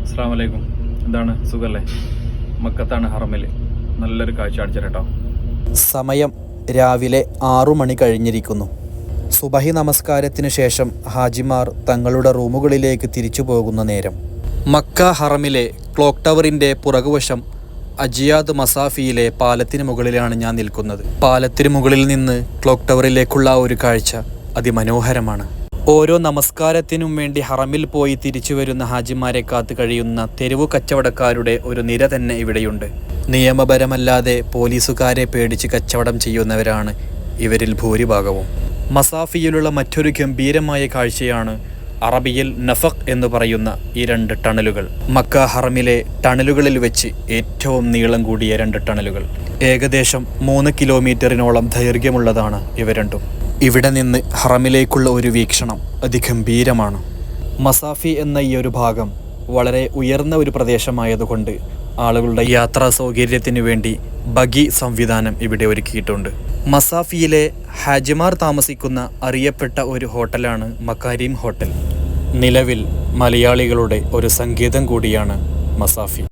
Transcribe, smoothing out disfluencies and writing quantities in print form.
അസ്സലാമു അലൈക്കും. എന്താണ് സുഖല്ലേ? മക്കത്താണ് ഹറമിൽ. നല്ലൊരു കാഴ്ച കാണിച്ചു. സമയം രാവിലെ 6 മണി കഴിഞ്ഞിരിക്കുന്നു. സുബഹി നമസ്കാരത്തിന് ശേഷം ഹാജിമാർ തങ്ങളുടെ റൂമുകളിലേക്ക് തിരിച്ചു പോകുന്ന നേരം. മക്ക ഹറമിലെ ക്ലോക്ക് ടവറിൻ്റെ പുറകുവശം അജിയാദ് മസാഫിയിലെ പാലത്തിന് മുകളിലാണ് ഞാൻ നിൽക്കുന്നത്. പാലത്തിന് മുകളിൽ നിന്ന് ക്ലോക്ക് ടവറിലേക്കുള്ള ഒരു കാഴ്ച അതിമനോഹരമാണ്. ഓരോ നമസ്കാരത്തിനും വേണ്ടി ഹറമിൽ പോയി തിരിച്ചു വരുന്ന ഹാജിമാരെ കാത്തു കഴിയുന്ന തെരുവു കച്ചവടക്കാരുടെ ഒരു നിര തന്നെ ഇവിടെയുണ്ട്. നിയമപരമല്ലാതെ പോലീസുകാരെ പേടിച്ച് കച്ചവടം ചെയ്യുന്നവരാണ് ഇവരിൽ ഭൂരിഭാഗവും. മസാഫിയിലുള്ള മറ്റൊരു ഗംഭീരമായ കാഴ്ചയാണ് അറബിയിൽ നഫഖ് എന്ന് പറയുന്ന ഈ 2 ടണലുകൾ. മക്ക ഹറമിലെ ടണലുകളിൽ വെച്ച് ഏറ്റവും നീളം കൂടിയ 2 ടണലുകൾ. ഏകദേശം 3 കിലോമീറ്ററിനോളം ദൈർഘ്യമുള്ളതാണ് ഇവ രണ്ടും. ഇവിടെ നിന്ന് ഹറമിലേക്കുള്ള ഒരു വീക്ഷണം അതിഗംഭീരമാണ്. മസാഫി എന്ന ഈ ഒരു ഭാഗം വളരെ ഉയർന്ന ഒരു പ്രദേശമായതുകൊണ്ട് ആളുകളുടെ യാത്രാ സൗകര്യത്തിനു വേണ്ടി ബഗി സംവിധാനം ഇവിടെ ഒരുക്കിയിട്ടുണ്ട്. മസാഫിയിലെ ഹാജിമാർ താമസിക്കുന്ന അറിയപ്പെട്ട ഒരു ഹോട്ടലാണ് മക്കാരിം ഹോട്ടൽ. നിലവിൽ മലയാളികളുടെ ഒരു സങ്കേതം കൂടിയാണ് മസാഫി.